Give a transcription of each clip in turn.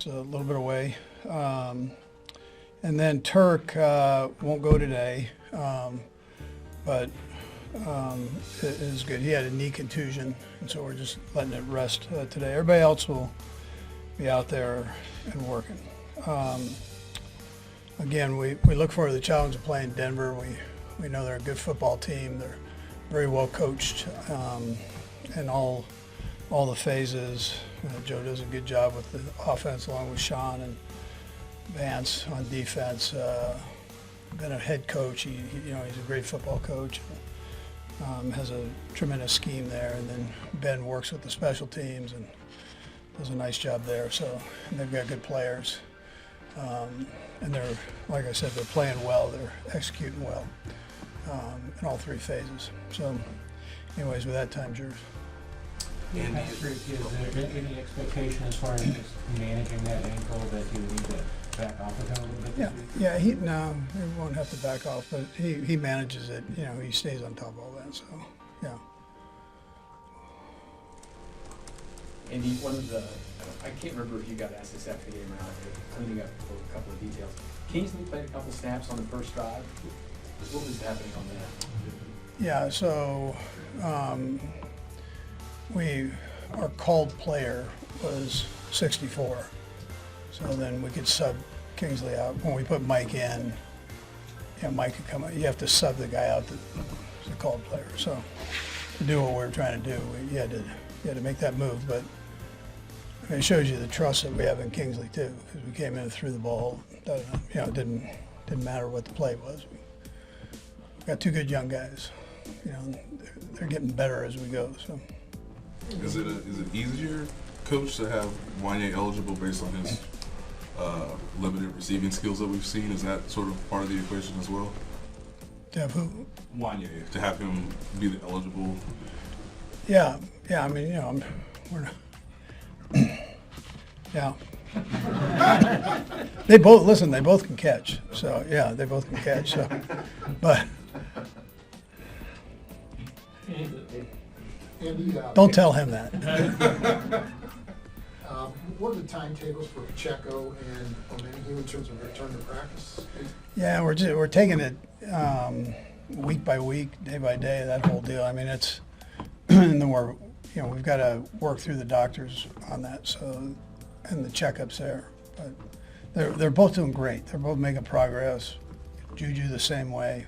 a little bit away. And then Turk won't go today, but it is good. He had a knee contusion, and so we're just letting it rest today. Everybody else will be out there and working. Again, we look forward to the challenge of playing Denver. We know they're a good football team. They're very well coached in all the phases. Joe does a good job with the offense along with Sean and Vance on defense. Been a head coach. He's a great football coach. Has a tremendous scheme there, and then Ben works with the special teams and does a nice job there. So they've got good players, and they're, like I said, they're playing well. They're executing well in all three phases. So, anyways, with that, time's yours. Patrick, is there any expectation as far as just managing that ankle that you need to back off of him a little bit? Yeah. He won't have to back off, but he manages it. He stays on top of all that. So, yeah. Andy, one of the, I can't remember if you got asked this after the game or not, but cleaning up a couple of details. Kingsley played a couple snaps on the first drive. What was happening on that? Yeah, so our called player was 64. So then we could sub Kingsley out. When we put Mike in, Mike could come out. You have to sub the guy out that's a called player. So to do what we were trying to do, you had to make that move. But it shows you the trust that we have in Kingsley too, because we came in and threw the ball. It didn't matter what the play was. We got two good young guys. They're getting better as we go. So. Is it easier, Coach, to have Wanye eligible based on his limited receiving skills that we've seen? Is that sort of part of the equation as well? To have who? Wanye, to have him be the eligible. Yeah. I mean, we're not. Yeah. They both can catch. So yeah, they both can catch. So, but Andy, don't tell him that. What are the timetables for Pacheco and O'Mahony in terms of return to practice? Yeah, we're taking it week by week, day by day, that whole deal. I mean, it's and then we've got to work through the doctors on that, so and the checkups there. But they're both doing great. They're both making progress. Juju the same way.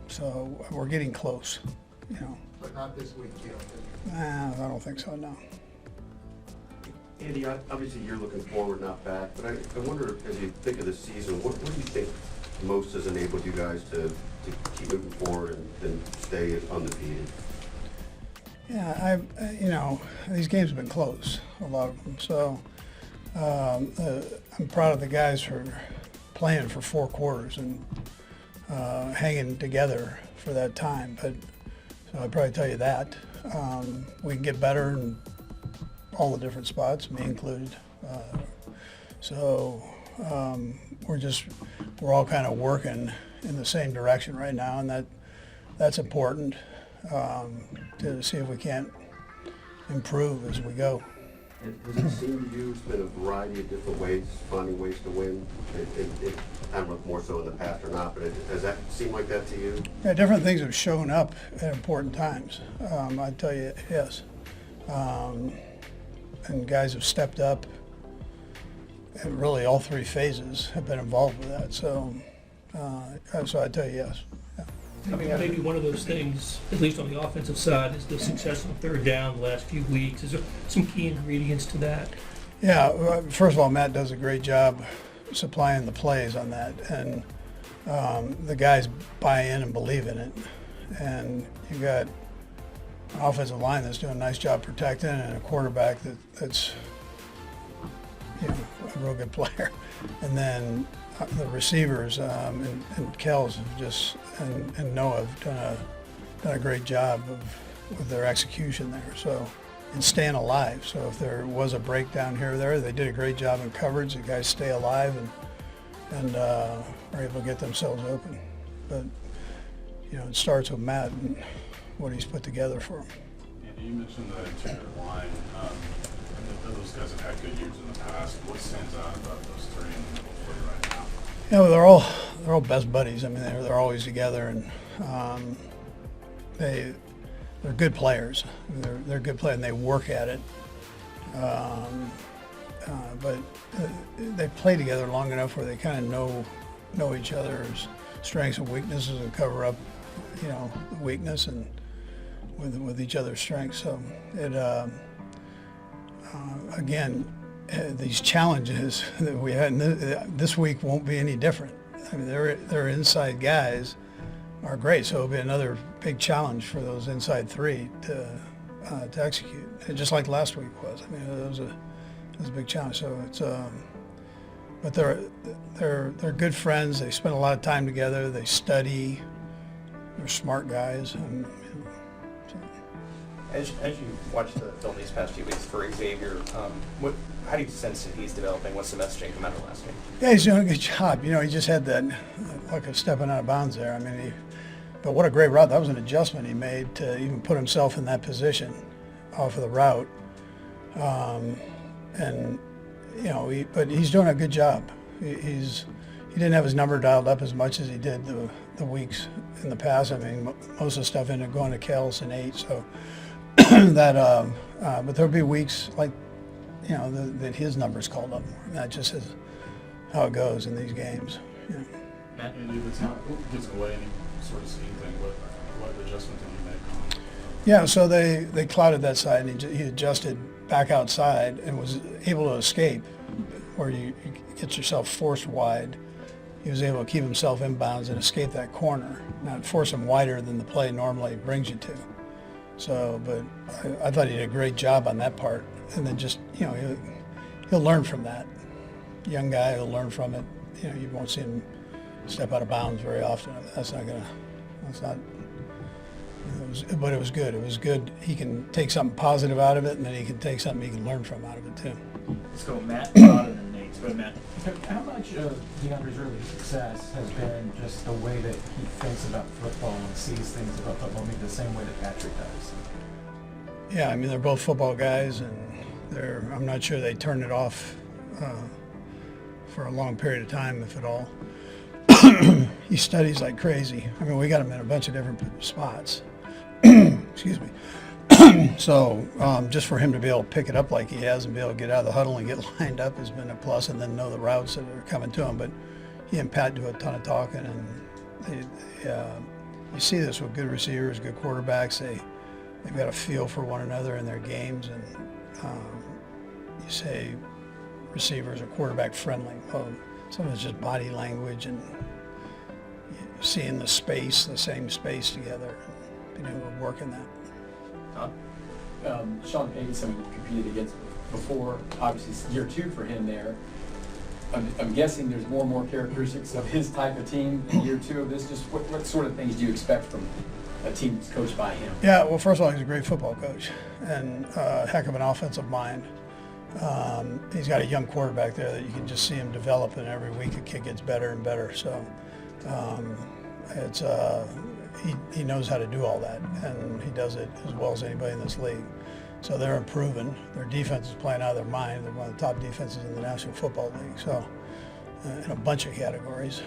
So we're getting close, But not this week, you don't think? I don't think so, no. Andy, obviously you're looking forward, not back, but I wonder, as you think of the season, what do you think most has enabled you guys to keep moving forward and stay undefeated? Yeah, these games have been close, a lot of them. So I'm proud of the guys for playing for 4 quarters and hanging together for that time. But so I'd probably tell you that we can get better in all the different spots, me included. We're all kind of working in the same direction right now, and that's important to see if we can't improve as we go. Has it seemed to you it's been a variety of different ways, finding ways to win? I don't know if more so in the past or not, but does that seem like that to you? Yeah, different things have shown up at important times. I'd tell you, yes. And guys have stepped up, and really all 3 phases have been involved with that. So I'd tell you yes. Yeah. I mean, maybe one of those things, at least on the offensive side, is the success on 3rd down the last few weeks. Is there some key ingredients to that? Yeah, first of all, Matt does a great job supplying the plays on that, and the guys buy in and believe in it. And you got an offensive line that's doing a nice job protecting, and a quarterback that's a real good player. And then the receivers and Kels have just and Noah have done a great job with their execution there. So and staying alive. So if there was a breakdown here or there, they did a great job in coverage. The guys stay alive and are able to get themselves open. But it starts with Matt and what he's put together for them. You mentioned the interior line. Those guys have had ask what stands out about those three in the middle right now? You know, they're all best buddies. I mean, they're always together, and they're good players. They're good players, and they work at it. But they play together long enough where they kind of know each other's strengths and weaknesses and cover up, you know, the weakness and with each other's strengths. So it again, these challenges that we had this week won't be any different. I mean, their inside guys are great, so it'll be another big challenge for those inside three to execute, and just like last week was. I mean, it was a big challenge. So it's but they're good friends. They spend a lot of time together. They study. They're smart guys. And, you know, so. As you watch the film these past few weeks for Xavier, how do you sense that he's developing? What's the messaging come out of last game? Yeah, he's doing a good job. You know, he just had that like of stepping out of bounds there. I mean, but what a great route. That was an adjustment he made to even put himself in that position off of the route. And you know, but he's doing a good job. He didn't have his number dialed up as much as he did the weeks in the past. I mean, most of the stuff ended up going to Kelce and 8. So that, but there'll be weeks like, you know, that his number's called up more. And that just is how it goes in these games. You know. Matt, if it's not gets away any sort of scheme thing, what adjustment did you make on? Yeah, so they clouded that side, and he adjusted back outside and was able to escape where you get yourself forced wide. He was able to keep himself inbounds and escape that corner, not force him wider than the play normally brings you to. So, but I thought he did a great job on that part. And then just, you know, he'll learn from that. Young guy, he'll learn from it. You know, you won't see him step out of bounds very often. That's not, but it was good. It was good. He can take something positive out of it, and then he can take something he can learn from out of it too. Let's go Matt, Todd, and then Nate. Let's go Matt. How much of DeAndre's early success has been just the way that he thinks about football and sees things about football, maybe the same way that Patrick does? Yeah, I mean, they're both football guys, and I'm not sure they turned it off for a long period of time, if at all. He studies like crazy. I mean, we got him in a bunch of different spots. Excuse me. So just for him to be able to pick it up like he has and be able to get out of the huddle and get lined up has been a plus, and then know the routes that are coming to him. But he and Pat do a ton of talking, and you see this with good receivers, good quarterbacks. They've got a feel for one another in their games, and you say receivers are quarterback friendly. Well, some of it's just body language and seeing the same space together, and being able to work in that. Sean Payton, someone you competed against before, obviously it's year 2 for him there. I'm guessing there's more and more characteristics of his type of team in year 2 of this. Just what sort of things do you expect from a team that's coached by him? Yeah, well, first of all, he's a great football coach and a heck of an offensive mind. He's got a young quarterback there that you can just see him develop, and every week the kid gets better and better. So he knows how to do all that, and he does it as well as anybody in this league. So they're improving. Their defense is playing out of their mind. They're one of the top defenses in the National Football League. So in a bunch of categories,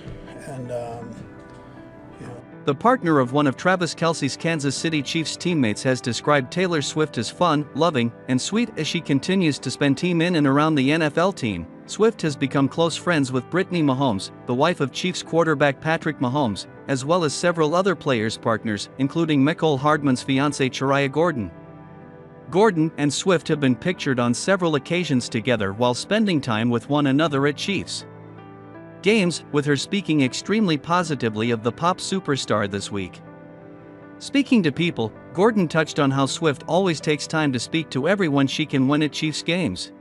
and you know. The partner of one of Travis Kelce's Kansas City Chiefs teammates has described Taylor Swift as fun, loving, and sweet as she continues to spend time in and around the NFL team. Swift has become close friends with Brittany Mahomes, the wife of Chiefs quarterback Patrick Mahomes, as well as several other players' partners, including Mecole Hardman's fiancée Chariah Gordon. Gordon and Swift have been pictured on several occasions together while spending time with one another at Chiefs games, with her speaking extremely positively of the pop superstar this week. Speaking to people, Gordon touched on how Swift always takes time to speak to everyone she can win at Chiefs games.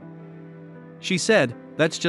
She said, "That's just